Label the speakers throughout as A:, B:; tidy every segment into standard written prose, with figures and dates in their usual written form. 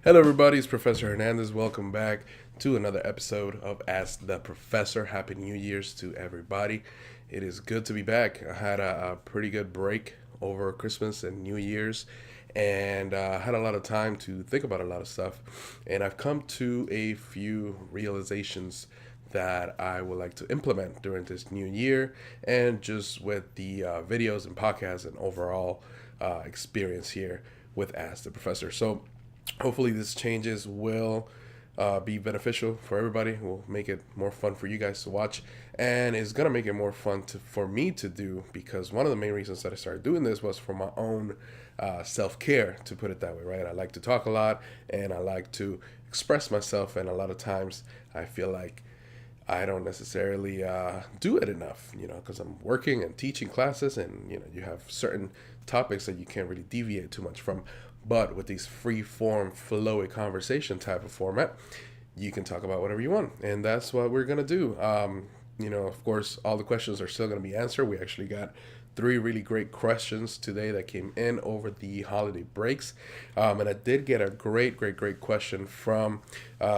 A: Hello, everybody. It's Professor Hernandez. Welcome back to another episode of Ask the Professor. Happy New Year's to everybody. It is good to be back. I had a pretty good break over Christmas and New Year's, and had a lot of time to think about a lot of stuff. And I've come to a few realizations that I would like to implement during this new year, and just with the videos and podcasts and overall experience here with Ask the Professor. So, hopefully these changes will be beneficial for everybody. Will make it more fun for you guys to watch, and it's gonna make it more fun for me to do, because one of the main reasons that I started doing this was for my own self-care, to put it that way, right? I like to talk a lot, and I like to express myself, and a lot of times I feel like I don't necessarily do it enough, because I'm working and teaching classes, and you have certain topics that you can't really deviate too much from. But with these free form, flowy conversation type of format, you can talk about whatever you want, and that's what we're gonna do. Of course, all the questions are still gonna be answered. We actually got three really great questions today that came in over the holiday breaks, and I did get a great question from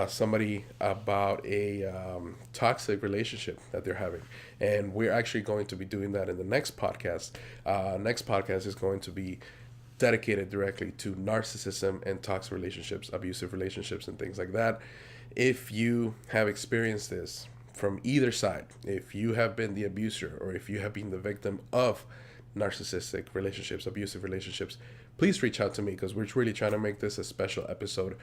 A: somebody about a toxic relationship that they're having, and we're actually going to be doing that in the next podcast. Next podcast is going to be dedicated directly to narcissism and toxic relationships, abusive relationships, and things like that. If you have experienced this from either side, if you have been the abuser or if you have been the victim of narcissistic relationships, abusive relationships, please reach out to me, because we're really trying to make this a special episode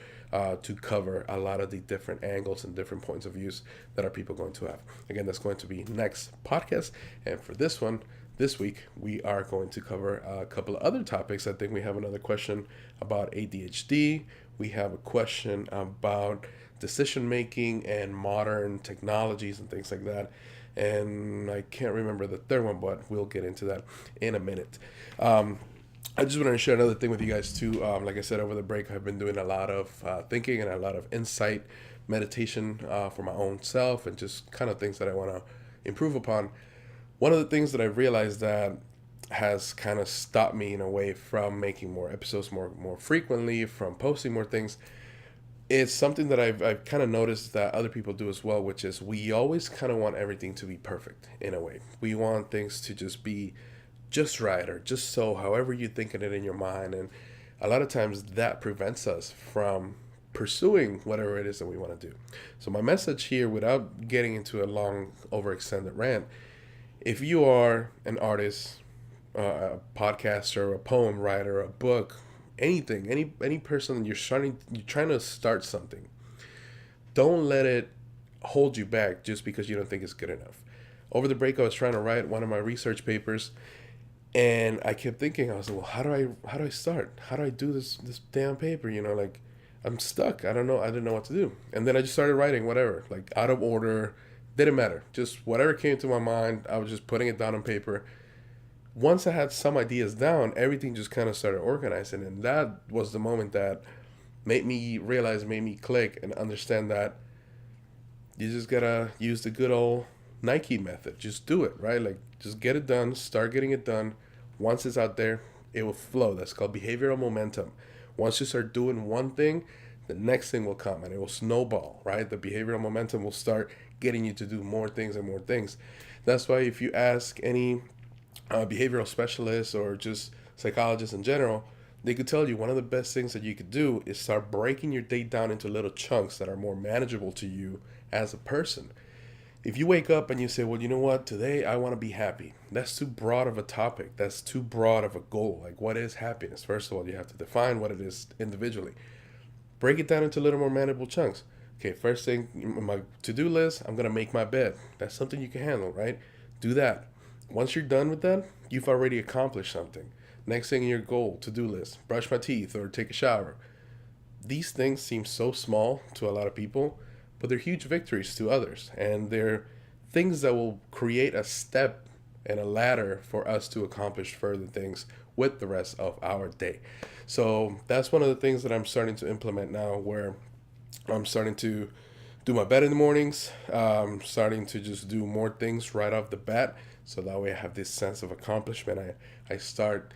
A: to cover a lot of the different angles and different points of views that our people going to have. Again, that's going to be next podcast. And for this one, this week, we are going to cover a couple of other topics. I think we have another question about ADHD. We have a question about decision making and modern technologies and things like that. And I can't remember the third one, but we'll get into that in a minute. I just wanted to share another thing with you guys too. Like I said, over the break, I've been doing a lot of thinking and a lot of insight meditation for my own self, and just kind of things that I want to improve upon. One of the things that I've realized that has kind of stopped me in a way from making more episodes more frequently, from posting more things, it's something that I've kind of noticed that other people do as well, which is we always kind of want everything to be perfect in a way. We want things to just be just right, or just so, however you're thinking it in your mind. And a lot of times that prevents us from pursuing whatever it is that we want to do. So my message here, without getting into a long overextended rant, if you are an artist, a podcaster, a poem writer, a book, anything, any person, you're trying to start something, don't let it hold you back just because you don't think it's good enough. Over the break, I was trying to write one of my research papers, and I kept thinking, I was like, well, how do I start? How do I do this damn paper? Like, I'm stuck. I don't know. I didn't know what to do. And then I just started writing whatever, like out of order. Didn't matter. Just whatever came to my mind, I was just putting it down on paper. Once I had some ideas down, everything just kind of started organizing. And that was the moment that made me realize, made me click and understand that you just gotta use the good old Nike method. Just do it, right? Like, just get it done, start getting it done. Once it's out there, it will flow. That's called behavioral momentum. Once you start doing one thing, the next thing will come, and it will snowball, right? The behavioral momentum will start getting you to do more things and more things. That's why if you ask any behavioral specialist or just psychologists in general, they could tell you one of the best things that you could do is start breaking your day down into little chunks that are more manageable to you as a person. If you wake up and you say, well, you know what, today I want to be happy, that's too broad of a topic. That's too broad of a goal. Like, what is happiness? First of all, you have to define what it is individually. Break it down into little more manageable chunks. Okay, first thing, my to-do list, I'm going to make my bed. That's something you can handle, right? Do that. Once you're done with that, you've already accomplished something. Next thing in your goal, to-do list, brush my teeth or take a shower. These things seem so small to a lot of people, but they're huge victories to others. And they're things that will create a step and a ladder for us to accomplish further things with the rest of our day. So that's one of the things that I'm starting to implement now, where I'm starting to do my bed in the mornings, starting to just do more things right off the bat. So that way I have this sense of accomplishment. I start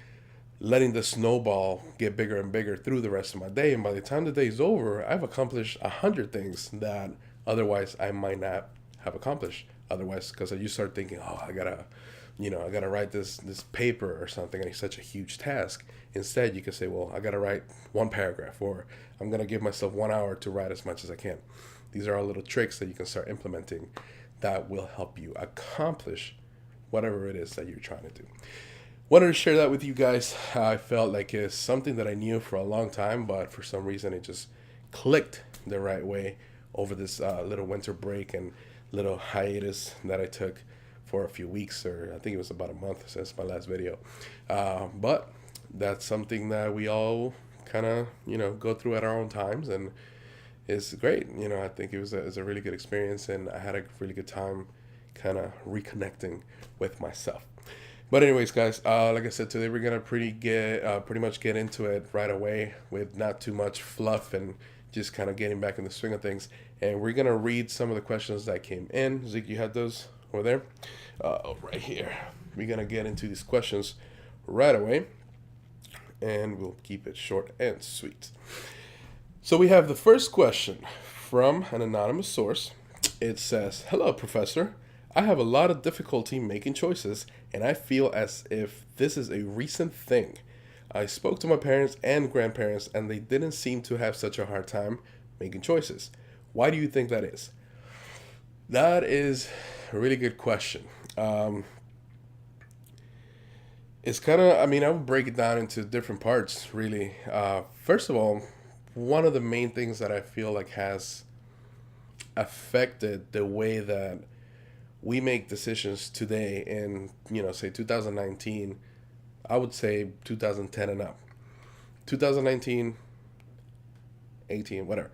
A: letting the snowball get bigger and bigger through the rest of my day. And by the time the day is over, I've accomplished 100 things that otherwise I might not have accomplished. Otherwise, because you start thinking, oh, I gotta write this paper or something, and it's such a huge task. Instead, you can say, well, I gotta write one paragraph, or I'm gonna give myself 1 hour to write as much as I can. These are all little tricks that you can start implementing that will help you accomplish whatever it is that you're trying to do. Wanted to share that with you guys. I felt like it's something that I knew for a long time, but for some reason it just clicked the right way over this little winter break and little hiatus that I took for a few weeks, or I think it was about a month since my last video. But that's something that we all kind of, go through at our own times, and it's great. I think it was a really good experience, and I had a really good time kind of reconnecting with myself. But anyways, guys, like I said, today we're gonna pretty much get into it right away with not too much fluff and just kind of getting back in the swing of things. And we're gonna read some of the questions that came in. Zeke, you had those over there? Right here. We're gonna get into these questions right away, and we'll keep it short and sweet. So we have the first question from an anonymous source. It says, "Hello, Professor. I have a lot of difficulty making choices, and I feel as if this is a recent thing. I spoke to my parents and grandparents, and they didn't seem to have such a hard time making choices. Why do you think that is?" That is a really good question. It's kind of, I would break it down into different parts, really. First of all, one of the main things that I feel like has affected the way that we make decisions today in, say 2019, I would say 2010 and up. 2019, 18, whatever.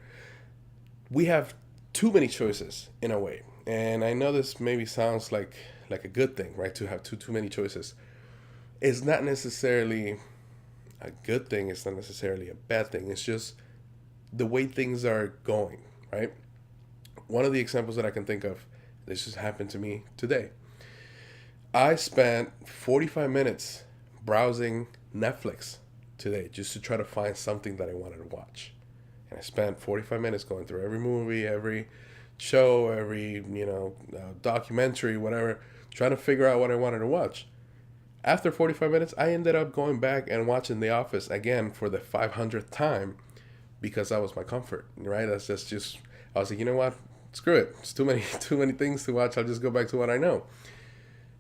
A: We have too many choices in a way. And I know this maybe sounds like a good thing, right? To have too many choices. It's not necessarily a good thing. It's not necessarily a bad thing. It's just the way things are going, right? One of the examples that I can think of, this just happened to me today. I spent 45 minutes browsing Netflix today just to try to find something that I wanted to watch. And I spent 45 minutes going through every movie, every show, every, documentary, whatever, trying to figure out what I wanted to watch. After 45 minutes, I ended up going back and watching The Office again for the 500th time because that was my comfort, right? That's just I was like, you know what? Screw it. It's too many things to watch. I'll just go back to what I know.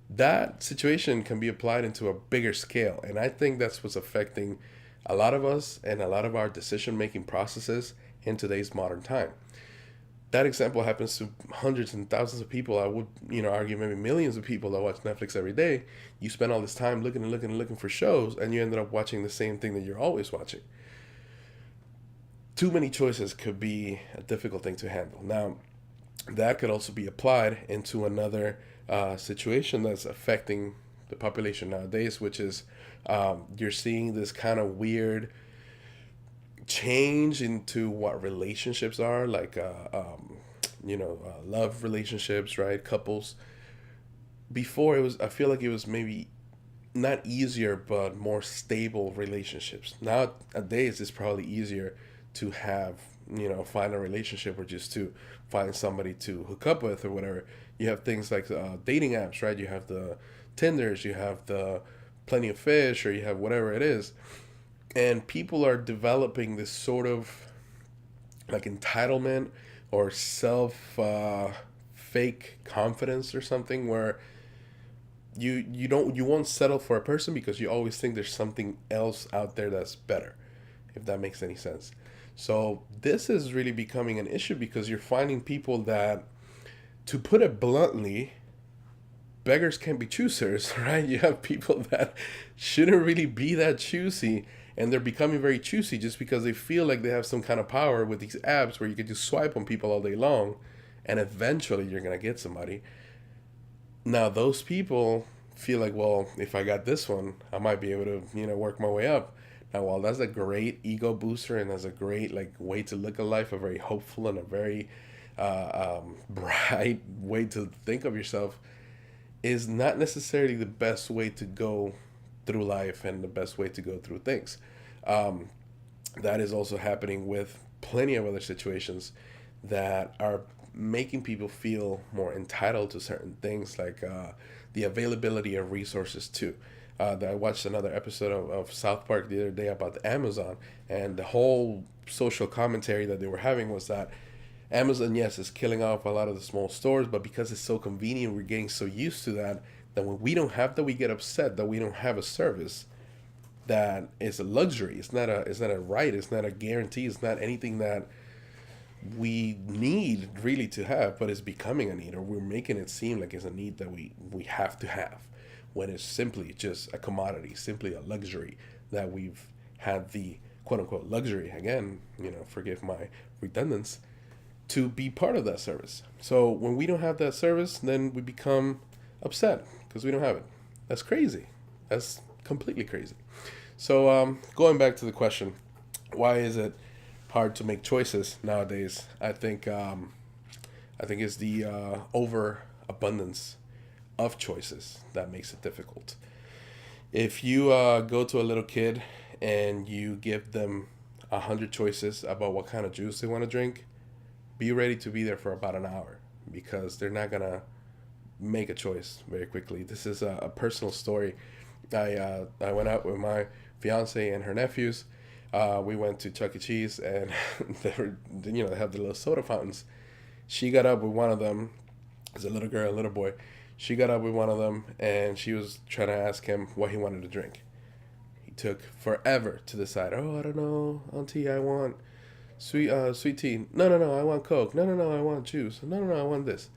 A: That situation can be applied into a bigger scale, and I think that's what's affecting a lot of us and a lot of our decision-making processes in today's modern time. That example happens to hundreds and thousands of people. I would, argue maybe millions of people that watch Netflix every day. You spend all this time looking for shows, and you ended up watching the same thing that you're always watching. Too many choices could be a difficult thing to handle. Now, that could also be applied into another situation that's affecting the population nowadays, which is you're seeing this kind of weird change into what relationships are, like love relationships, right? Couples. Before, I feel like it was maybe not easier but more stable relationships. Nowadays it's probably easier to have, find a relationship, or just to find somebody to hook up with or whatever. You have things like dating apps, right? You have the Tinders, you have the Plenty of Fish, or you have whatever it is. And people are developing this sort of like entitlement or fake confidence or something, where you won't settle for a person because you always think there's something else out there that's better, if that makes any sense. So this is really becoming an issue because you're finding people that, to put it bluntly, beggars can't be choosers, right? You have people that shouldn't really be that choosy, and they're becoming very choosy just because they feel like they have some kind of power with these apps where you can just swipe on people all day long, and eventually you're going to get somebody. Now, those people feel like, well, if I got this one, I might be able to, work my way up. Now, while that's a great ego booster and that's a great way to look at life, a very hopeful and a very bright way to think of yourself, is not necessarily the best way to go through life and the best way to go through things. Um, that is also happening with plenty of other situations that are making people feel more entitled to certain things, like the availability of resources too. I watched another episode of South Park the other day about the Amazon, and the whole social commentary that they were having was that Amazon, yes, is killing off a lot of the small stores, but because it's so convenient, we're getting so used to that that when we don't have that, we get upset that we don't have a service that is a luxury. It's not a right. It's not a guarantee. It's not anything that we need really to have, but it's becoming a need, or we're making it seem like it's a need that we have to have, when it's simply just a commodity, simply a luxury that we've had the quote unquote luxury, again, forgive my redundance, to be part of that service. So when we don't have that service, then we become upset because we don't have it. That's crazy. That's completely crazy. So going back to the question, why is it hard to make choices nowadays? I think it's the overabundance of choices that makes it difficult. If you go to a little kid and you give them 100 choices about what kind of juice they want to drink, be ready to be there for about an hour, because they're not gonna make a choice very quickly. This is a personal story. I went out with my fiance and her nephews. We went to Chuck E. Cheese, and they have the little soda fountains. She got up with one of them. It's a little girl, a little boy. She got up with one of them, and she was trying to ask him what he wanted to drink. He took forever to decide. Oh, I don't know, Auntie, I want sweet tea. No, no, no, I want Coke. No, no, no, I want juice. No, no, no, I want this.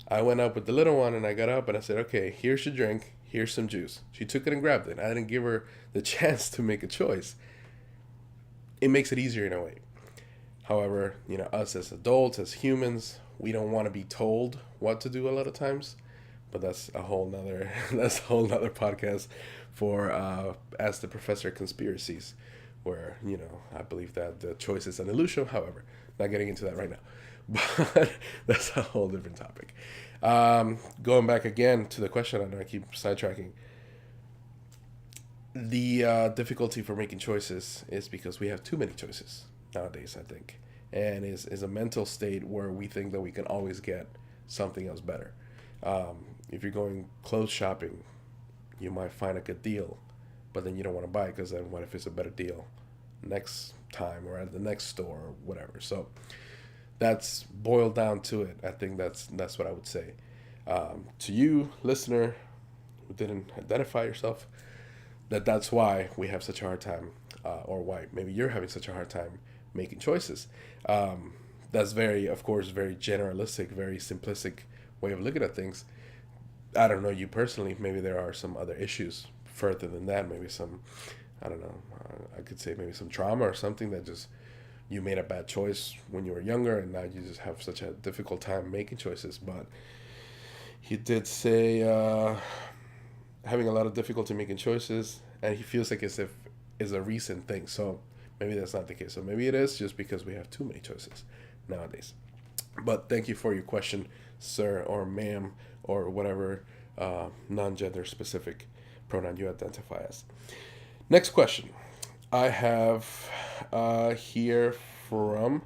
A: I went up with the little one, and I got up and I said, okay, here's your drink. Here's some juice. She took it and grabbed it. I didn't give her the chance to make a choice. It makes it easier in a way. However, us as adults, as humans, we don't want to be told what to do a lot of times. But that's a whole nother podcast for Ask the Professor conspiracies, where I believe that the choice is an illusion. However, not getting into that right now. But that's a whole different topic. Going back again to the question, I know I keep sidetracking. The difficulty for making choices is because we have too many choices nowadays, I think. And is a mental state where we think that we can always get something else better. If you're going clothes shopping, you might find a good deal, but then you don't want to buy it, because then what if it's a better deal next time or at the next store or whatever. So that's boiled down to it. I think that's what I would say. To you, listener, who didn't identify yourself, that's why we have such a hard time, or why maybe you're having such a hard time making choices. That's very, of course, very generalistic, very simplistic way of looking at things. I don't know you personally. Maybe there are some other issues further than that. Maybe some, I don't know. I could say maybe some trauma or something that just you made a bad choice when you were younger, and now you just have such a difficult time making choices. But he did say having a lot of difficulty making choices, and he feels like as if it's a recent thing. So maybe that's not the case. So maybe it is just because we have too many choices nowadays. But thank you for your question, sir or ma'am, or whatever non-gender specific pronoun you identify as. Next question I have here from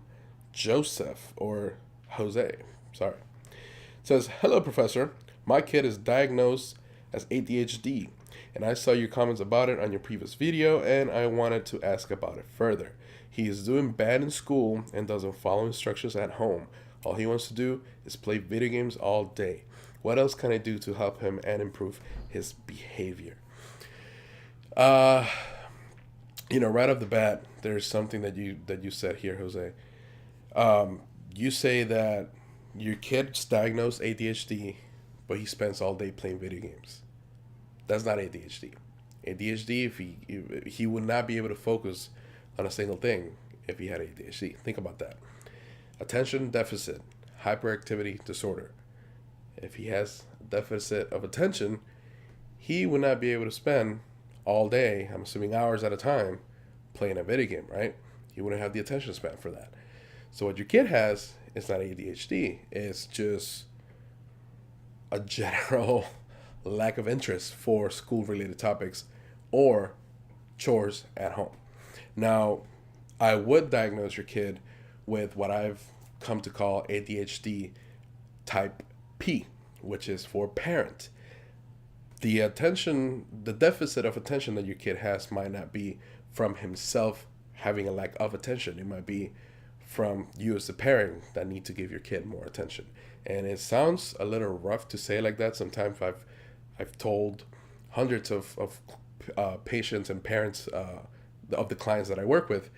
A: Joseph, or Jose, sorry. It says, hello, Professor. My kid is diagnosed as ADHD, and I saw your comments about it on your previous video, and I wanted to ask about it further. He is doing bad in school and doesn't follow instructions at home. All he wants to do is play video games all day. What else can I do to help him and improve his behavior? Right off the bat, there's something that you said here, Jose. You say that your kid's diagnosed ADHD, but he spends all day playing video games. That's not ADHD. ADHD, if he would not be able to focus on a single thing if he had ADHD. Think about that. Attention deficit hyperactivity disorder. If he has a deficit of attention, he would not be able to spend all day, I'm assuming hours at a time, playing a video game, right? He wouldn't have the attention span for that. So what your kid has is not ADHD. It's just a general lack of interest for school-related topics or chores at home. Now, I would diagnose your kid with what I've come to call ADHD type P, which is for parent. The deficit of attention that your kid has might not be from himself having a lack of attention. It might be from you as the parent that need to give your kid more attention. And it sounds a little rough to say like that. Sometimes I've told hundreds of patients and parents of the clients that I work with,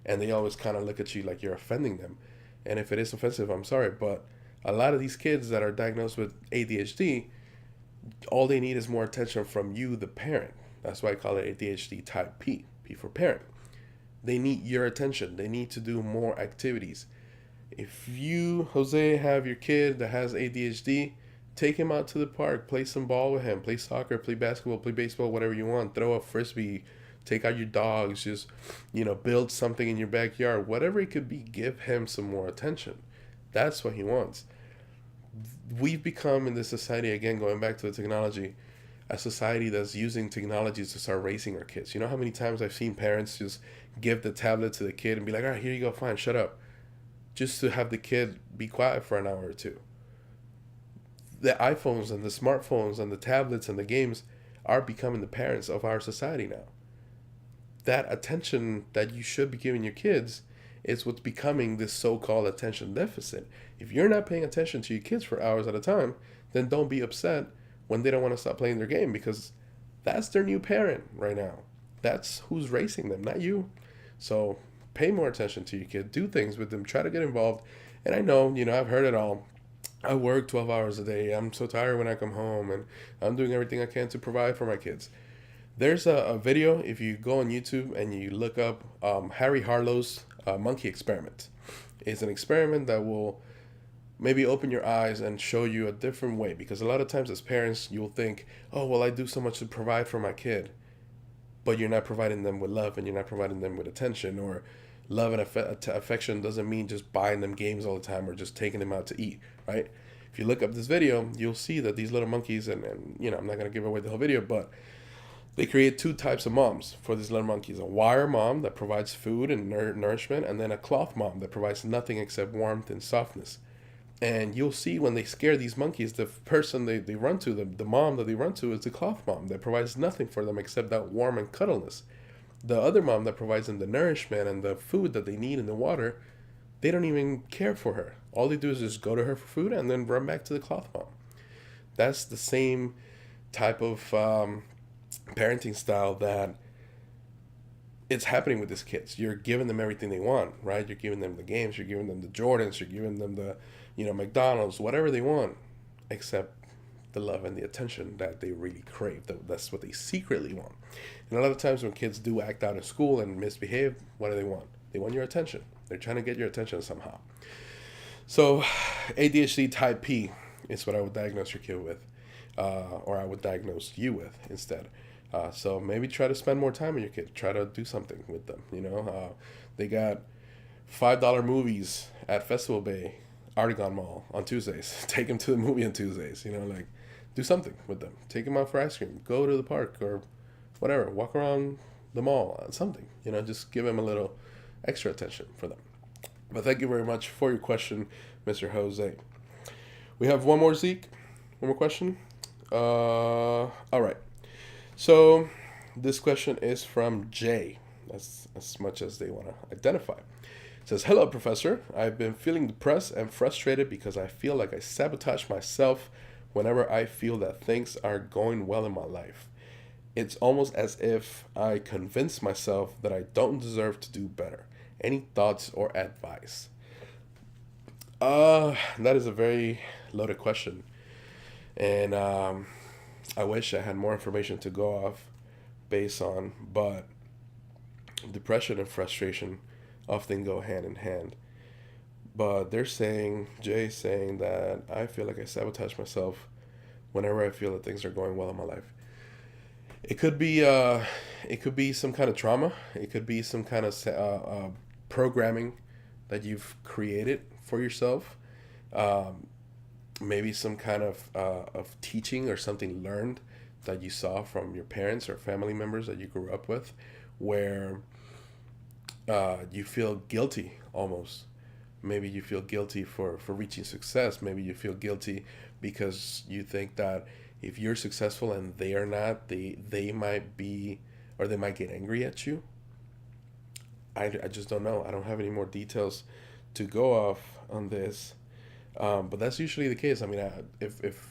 A: and they always kind of look at you like you're offending them. And if it is offensive, I'm sorry, but a lot of these kids that are diagnosed with ADHD, all they need is more attention from you, the parent. That's why I call it ADHD type P, P for parent. They need your attention. They need to do more activities. If you, Jose, have your kid that has ADHD, take him out to the park, play some ball with him, play soccer, play basketball, play baseball, whatever you want. Throw a frisbee, take out your dogs, just, build something in your backyard. Whatever it could be, give him some more attention. That's what he wants. We've become in this society, again, going back to the technology, a society that's using technology to start raising our kids. You know how many times I've seen parents just give the tablet to the kid and be like, all right, here you go, fine, shut up. Just to have the kid be quiet for an hour or two. The iPhones and the smartphones and the tablets and the games are becoming the parents of our society now. That attention that you should be giving your kids is what's becoming this so-called attention deficit. If you're not paying attention to your kids for hours at a time, then don't be upset when they don't want to stop playing their game, because that's their new parent right now. That's who's raising them, not you. So pay more attention to your kid. Do things with them. Try to get involved. And I know, I've heard it all. I work 12 hours a day. I'm so tired when I come home, and I'm doing everything I can to provide for my kids. There's a video, if you go on YouTube and you look up Harry Harlow's monkey experiment. It's an experiment that will maybe open your eyes and show you a different way, because a lot of times as parents, you'll think, oh, well, I do so much to provide for my kid, but you're not providing them with love and you're not providing them with attention. Or love and affection doesn't mean just buying them games all the time or just taking them out to eat, right? If you look up this video, you'll see that these little monkeys, and I'm not going to give away the whole video, but they create two types of moms for these little monkeys. A wire mom that provides food and nourishment, and then a cloth mom that provides nothing except warmth and softness. And you'll see when they scare these monkeys, the person they run to, the mom that they run to, is the cloth mom that provides nothing for them except that warm and cuddleness. The other mom that provides them the nourishment and the food that they need and the water, they don't even care for her. All they do is just go to her for food and then run back to the cloth mom. That's the same type of parenting style that it's happening with these kids. You're giving them everything they want, right? You're giving them the games, you're giving them the Jordans, you're giving them the, McDonald's, whatever they want, except the love and the attention that they really crave. That's what they secretly want. And a lot of times when kids do act out in school and misbehave, what do they want? They want your attention. They're trying to get your attention somehow. So ADHD type P is what I would diagnose your kid with, or I would diagnose you with instead. So maybe try to spend more time with your kid. Try to do something with them. They got $5 movies at Festival Bay, Artegon Mall on Tuesdays. Take them to the movie on Tuesdays. Do something with them. Take them out for ice cream. Go to the park or whatever. Walk around the mall. Something. Just give them a little extra attention for them. But thank you very much for your question, Mr. Jose. We have one more, Zeke. One more question. All right. So this question is from Jay. That's as much as they want to identify. It says, hello, Professor. I've been feeling depressed and frustrated because I feel like I sabotage myself whenever I feel that things are going well in my life. It's almost as if I convince myself that I don't deserve to do better. Any thoughts or advice? That is a very loaded question. And I wish I had more information to go off based on, but depression and frustration often go hand in hand. But Jay's saying that I feel like I sabotage myself whenever I feel that things are going well in my life. It could be some kind of trauma. It could be some kind of programming that you've created for yourself. Maybe some kind of teaching or something learned that you saw from your parents or family members that you grew up with, where you feel guilty almost. Maybe you feel guilty for reaching success. Maybe you feel guilty because you think that if you're successful and they are not, they might be, or they might get angry at you. I just don't know. I don't have any more details to go off on this. But that's usually the case. I mean, if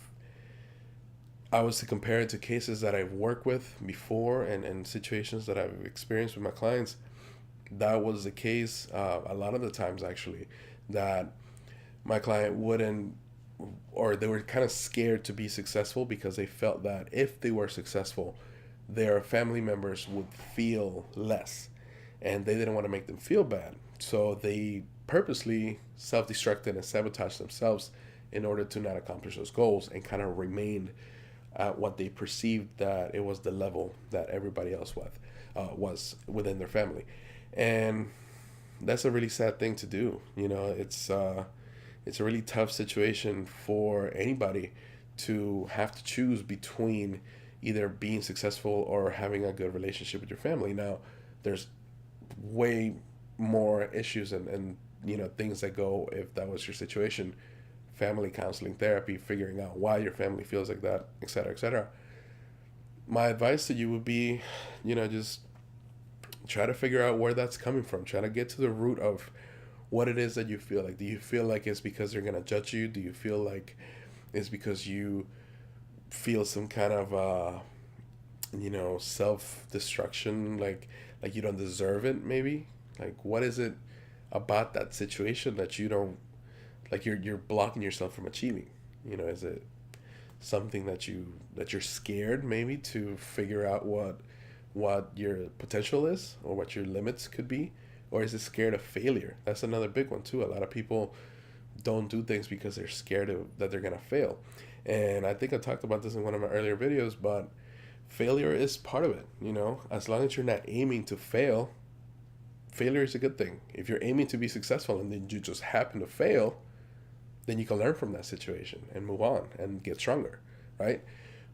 A: I was to compare it to cases that I've worked with before, and situations that I've experienced with my clients, that was the case a lot of the times, actually, that my client wouldn't, or they were kind of scared to be successful because they felt that if they were successful, their family members would feel less, and they didn't want to make them feel bad. So they purposely self-destructed and sabotaged themselves in order to not accomplish those goals, and kind of remained at what they perceived that it was the level that everybody else was within their family. And that's a really sad thing to do. It's a really tough situation for anybody to have to choose between either being successful or having a good relationship with your family. Now, there's way more issues and things that go, if that was your situation: family counseling, therapy, figuring out why your family feels like that, etc., etc. My advice to you would be, just try to figure out where that's coming from. Try to get to the root of what it is that you feel like. Do you feel like it's because they're going to judge you? Do you feel like it's because you feel some kind of self-destruction, like you don't deserve it, maybe? Like, what is it about that situation that you don't, like, you're blocking yourself from achieving? Is it something that you're scared, maybe, to figure out what your potential is, or what your limits could be? Or is it scared of failure? That's another big one too. A lot of people don't do things because they're scared that they're gonna fail. And I think I talked about this in one of my earlier videos, but failure is part of it. As long as you're not aiming to fail, failure is a good thing. If you're aiming to be successful and then you just happen to fail, then you can learn from that situation and move on and get stronger, right?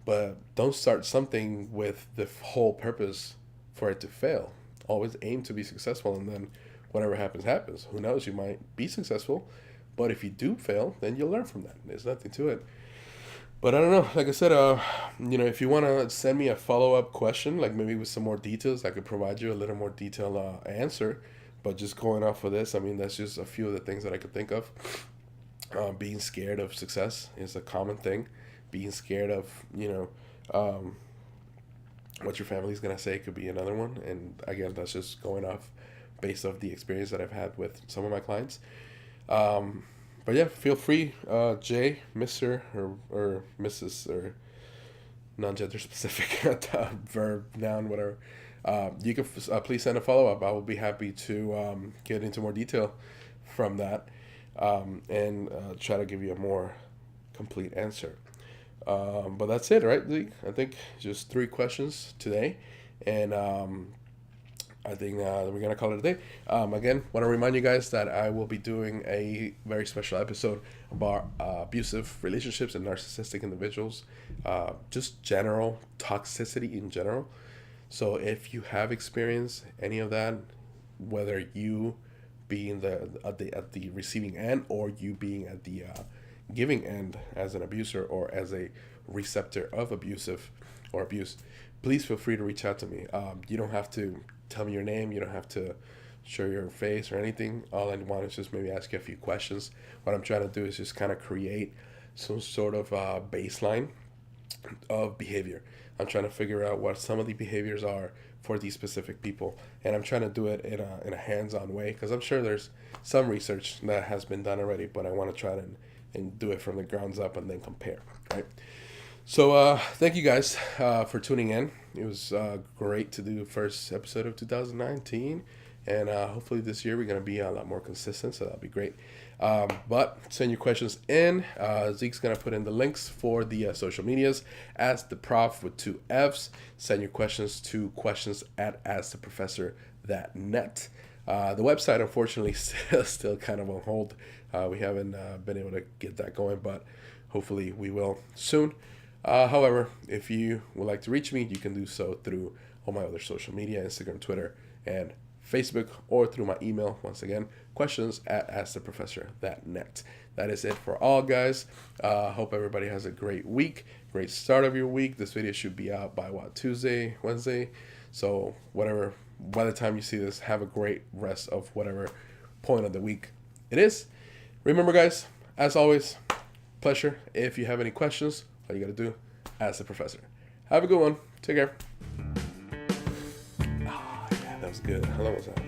A: But don't start something with the whole purpose for it to fail. Always aim to be successful, and then whatever happens, happens. Who knows? You might be successful, but if you do fail, then you'll learn from that. There's nothing to it. But I don't know. Like I said, if you want to send me a follow-up question, like maybe with some more details, I could provide you a little more detailed answer. But just going off of this, I mean, that's just a few of the things that I could think of. Being scared of success is a common thing. Being scared of, what your family's going to say could be another one. And again, that's just going off based off the experience that I've had with some of my clients. But yeah, feel free, Jay, Mr. or Mrs. or non-gender specific verb, noun, whatever. You can please send a follow-up. I will be happy to get into more detail from that, and try to give you a more complete answer. But that's it, right, Zeke? I think just 3 questions today, and I think we're going to call it a day. Again, want to remind you guys that I will be doing a very special episode about abusive relationships and narcissistic individuals, just general toxicity in general. So if you have experienced any of that, whether you being at the receiving end, or you being at the giving end as an abuser or as a receptor of abusive or abuse, please feel free to reach out to me. You don't have to tell me your name. You don't have to show your face or anything. All I want is just maybe ask you a few questions. What I'm trying to do is just kind of create some sort of baseline of behavior. I'm trying to figure out what some of the behaviors are for these specific people, and I'm trying to do it in a hands-on way, because I'm sure there's some research that has been done already, but I want to try to and do it from the grounds up and then compare, right? So thank you guys for tuning in. It was great to do the first episode of 2019, and hopefully this year we're going to be a lot more consistent, so that'll be great. But send your questions in. Zeke's going to put in the links for the social medias. Ask the Prof with 2 F's. Send your questions to questions@asktheprofessor.net. The website, unfortunately, still kind of on hold. We haven't been able to get that going, but hopefully we will soon. However, if you would like to reach me, you can do so through all my other social media, Instagram, Twitter, and Facebook, or through my email. Once again, questions@asktheprofessor.net. That is it for all, guys. Hope everybody has a great week, great start of your week. This video should be out by Tuesday, Wednesday. So whatever, by the time you see this, have a great rest of whatever point of the week it is. Remember, guys, as always, pleasure. If you have any questions, all you got to do, ask the professor. Have a good one. Take care. Yeah, that was good. How long was that?